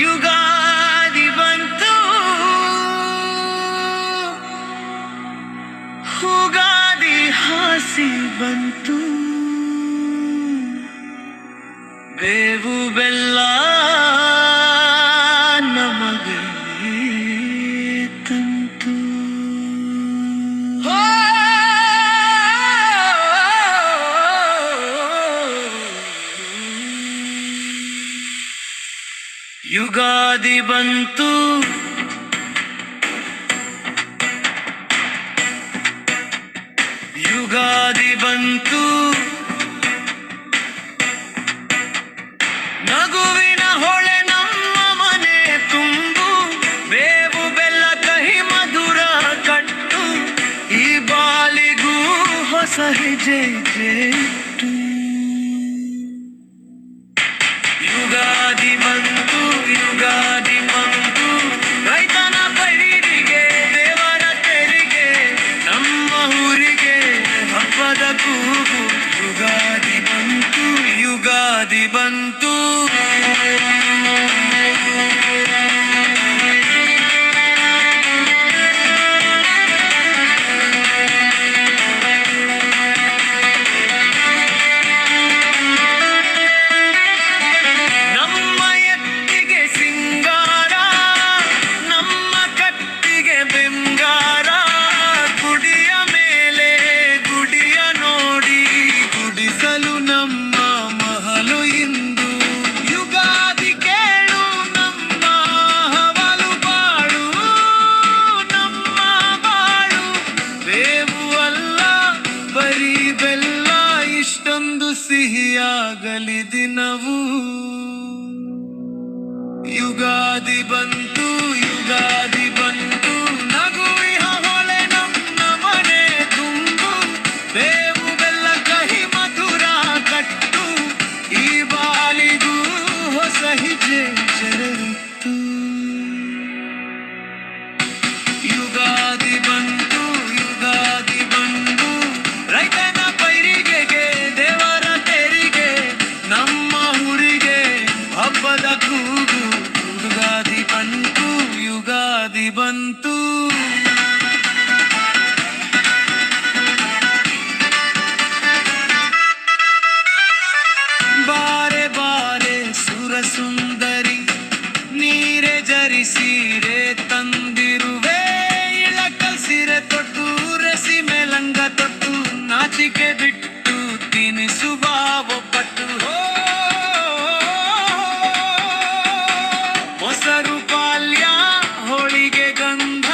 ಯುಗಾದಿ ಬಂತು, ಉಗಾದಿ ಹಾಸಿ ಬಂತು, ಬೇವು ಬೆಲ್ಲ ನಮಗೆ ತಂತು. ಯುಗಾದಿ ಬಂತು, ಯುಗಾದಿ ಬಂತು, ನಗುವಿನ ಹೊಳೆ ನಮ್ಮ ಮನೆ ತುಂಬು, ಬೇವು ಬೆಲ್ಲ ಕಹಿ ಮಧುರ ಕಟ್ಟು, ಈ ಬಾಲಿಗೂ ಹೊಸ ಹೆಜ್ಜೆ ಜೇಟು. ಯುಗಾದಿ ಬಂತು, ಯುಗಾದಿ ಬಂತು, ರೈತನ ಪೈರಿಗೆ ದೇವರ ತೆರಿಗೆ, ನಮ್ಮ ಊರಿಗೆ ಹಬ್ಬದ ಕೂಗು. ಯುಗಾದಿ ಬಂತು, ಯುಗಾದಿ ಬಂತು. ನಮ್ಮ ಎತ್ತಿಗೆ ಸಿಂಗಾರ, ನಮ್ಮ ಕತ್ತಿಗೆ ಬೆಂಗಾರ, ಗುಡಿಯ ಮೇಲೆ ಗುಡಿಯ ನೋಡಿ ಗುಡಿಸಲು ನಮ್ಮ ಮಹಲು ಇಂದು. ಯುಗಾದಿ ಕೇಳು ನಮ್ಮ ಹವಲು ಬಾಳು, ನಮ್ಮ ಬಾಳು ಬೇವು ಅಲ್ಲ ಬರೀ ಬೆಲ್ಲ, ಇಷ್ಟೊಂದು ಸಿಹಿಯಾಗಲಿ ದಿನವು. ಯುಗಾದಿ ಬಂತು, ಯುಗಾದಿ ಬಂತು, ನಗುವಿನ ಹೊಳೆ ನಮ್ಮ ಮನೆ ತುಂಬು, ಬೇವು ಬೆಲ್ಲ ಕಹಿ ಮಧುರ ಕಟ್ಟು, ಈ ಬಾಲಿಗೂ ಹೊಸ ಹೆಜ್ಜೆ ಜರತು. ಯುಗಾದಿ ಬಂತು, ಯುಗಾದಿ ಬಂತು, ರೈತನ ಪೈರಿಗೆ ದೇವರ ತೆರಿಗೆ, ನಮ್ಮ ಊರಿಗೆ ಹಬ್ಬದ ಕೂಗು. ಯುಗಾದಿ ಬಂತು, ಯುಗಾದಿ ಬಂತು. ಬಾರೆ ಬಾರೆ ಸುರ ಸುಂದರಿ, ನೀರೆ ಜರಿಸೀರೆ ತಂದಿರುವೆ, ಇಳಕಲ್ ಸೀರೆ ತೊಟ್ಟು ರೆಸಿಮೆ ಲಂಗ ತೊಟ್ಟು, ನಾಚಿಕೆ ಬಿಟ್ಟು ತಿನಿಸುವ ಒಬ್ಬಟ್ಟು. ಮೊಸರು ಪಾಲ್ಯ ಹೋಳಿಗೆ ಗಂಧ,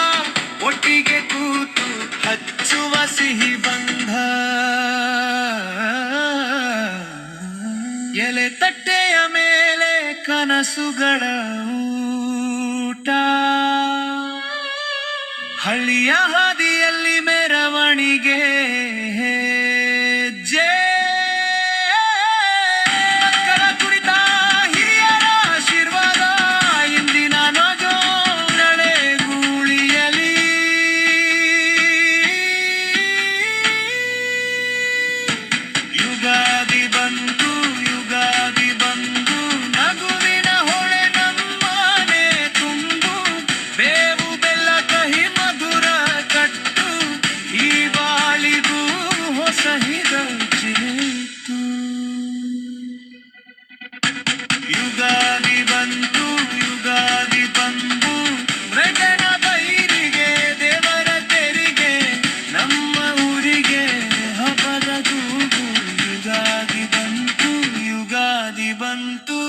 ಒಟ್ಟಿಗೆ ಕೂತು ಹಚ್ಚುವ ಸಿಹಿ ಬಂಧ, ಎಲೆ ತಟ್ಟೆಯ ಮೇಲೆ ಕನಸುಗಳ ಊಟ, ಹಳ್ಳಿಯ ಹಾದಿಯಲ್ಲಿ ಮೆರವಣಿಗೆ ಹೆಜ್ಜೆ, ಮಕ್ಕಳ ಕುರಿತ ಹಿರಿಯರ ಆಶೀರ್ವಾದ, ಇಂದಿನ ನಜೋರಳೆ ಗೂಳಿಯಲಿ. ಯುಗಾದಿ ಬಂತು, ಯುಗಾದಿ ಬಂತು, ನಗುವಿನ ಹೊಳೆ ನಮ್ಮ ಮನೆ ತುಂಬು, ಬೇವು ಬೆಲ್ಲ ಕಹಿ ಮಧುರ ಕಟ್ಟು, ಈ ಬಾಳಿಗೂ ಹೊಸ ಹಿರಚೇತು. ಯುಗಾದಿ ಬಂತು, ಯುಗಾದಿ ಬಂತು, ರೈತನ ಪೈರಿಗೆ ದೇವರ ತೆರಿಗೆ, ನಮ್ಮ ಊರಿಗೆ ಹಬ್ಬದ ಕೂಗು. ಯುಗಾದಿ ಬಂತು, ಯುಗಾದಿ ಬಂತು.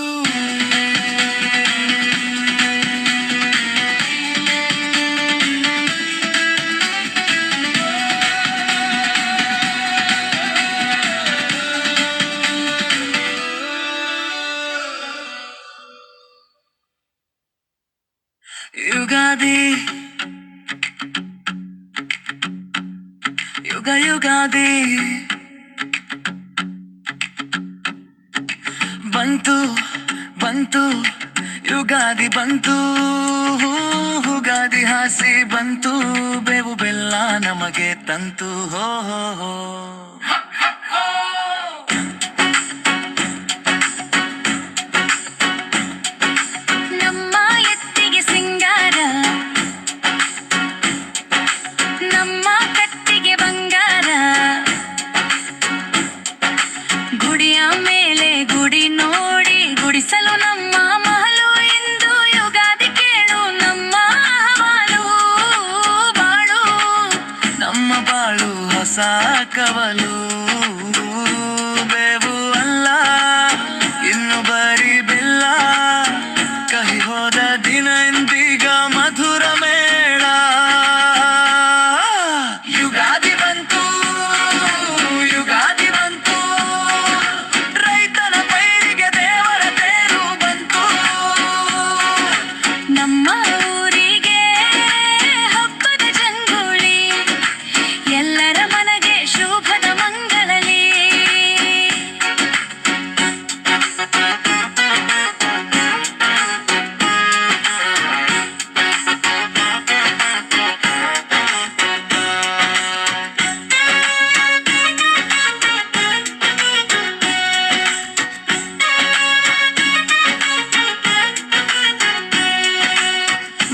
ಯುಗಾದಿ ಯುಗಾದಿ ಬಂತು ಬಂತು, ಯುಗಾದಿ ಬಂತು, ಉಗಾದಿ ಹಾಸಿ ಬಂತು, ಬೇವು ಬೆಲ್ಲ ನಮಗೆ ತಂತು. ಹೋ ಹೋ ಹೋ. ನಮ್ಮ ಹೋದ ದಿನ ಇಂದೀಗ ಮಧುರ ಮೇಳ. ಯುಗಾದಿ ಬಂತು, ಯುಗಾದಿ ಬಂತು, ರೈತನ ಪೈರಿಗೆ ದೇವರ ತೇರು ಬಂತು. ನಮ್ಮ ಊರಿಗೆ ಹಬ್ಬದ ಜಂಗುಳಿ, ಎಲ್ಲರ ಮನೆಗೆ ಶುಭದ ಮಂಗಳಲಿ.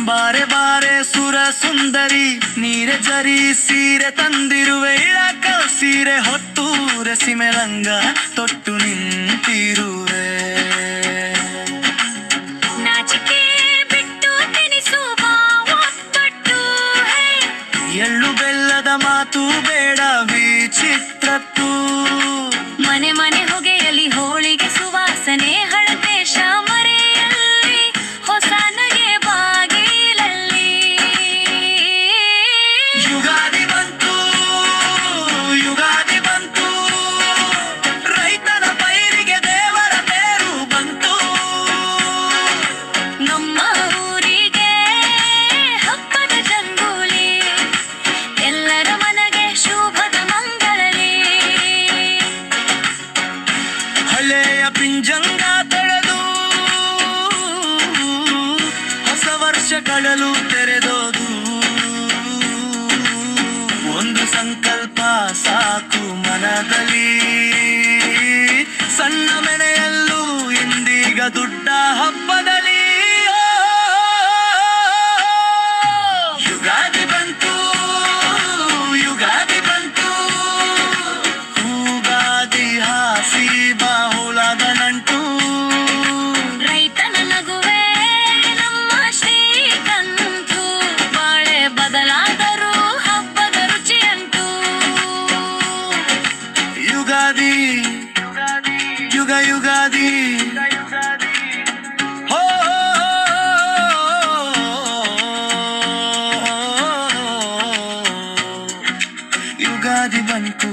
ಬಾರೆ ಬಾರೆ ಸುರ ಸುಂದರಿ, ನೀರೆ ಜರಿ ಸೀರೆ ತಂದಿರುವೆ. ಇಳಕಲ್ ಸೀರೆ ಹೊತ್ತು ರೆಸಿಮೆ ಲಂಗ ತೊಟ್ಟು ನಿಂತಿರುವೆ. ನಾಚಿಕೆ ಬಿಟ್ಟು ತೆನಿಸುವ ಒತ್ತಟ್ಟು, ಎಳ್ಳು ಬೆಲ್ಲದ ಮಾತು ಬೇಡ ವಿಚಿತ್ರತ್ತು. ಮನೆ ಮನೆ ಹೊಗೆಯಲಿ ಹೋಳಿಗೆ ಸುವಾಸನೆ, ಹಳದೇಶ ಮರೆಯಲ್ಲಿ ಹೊಸ ನಗೆ ಬಾಗಿಲಲ್ಲಿ. ಯುಗಾದಿ ಬಂತು, ಯುಗಾದಿ ಬಂತು, ರೈತನ ಪೈರಿಗೆ ದೇವರ ತೇರು ಬಂತು. ನಮ್ಮ ಊರಿಗೆ ಹಬ್ಬದ ಜಂಗುಳಿ, ಎಲ್ಲರ ಮನೆಗೆ ಶುಭದ ಮಂಗಳಲಿ. ಹಳೆಯ ಪಿಂಜಂಗ ತೆಳೆದು ಹೊಸ ವರ್ಷ ಕಳಲು ತೆರೆದೋದು. ಒಂದು ಸಂಕಲ್ಪ ಸಾಕು ಮನದಲ್ಲಿ, ಸಣ್ಣ ಮೆಣೆಯಲ್ಲೂ ಇಂದೀಗ ದುಡ್ಡ ಹಬ್ಬದಲ್ಲಿ. ಯುಗಾದಿ ಬಂತು, ಯುಗಾದಿ ಬಂತು, ಹೂಗಾದಿ ಹಾಸಿ ಬಾಹುಳದ ನಂಟು. ರೈತನ ನಗುವೆ ನಮ್ಮ ಶ್ರೀಕಂಠು, ಬಾಳೆ ಬದಲಾದರೂ ಹಬ್ಬದ ರುಚಿಯಂಟು. ಯುಗಾದಿ, ಯುಗ ಯುಗಾದಿ, ಹೋ ಯುಗಾದಿ ಬಂತು.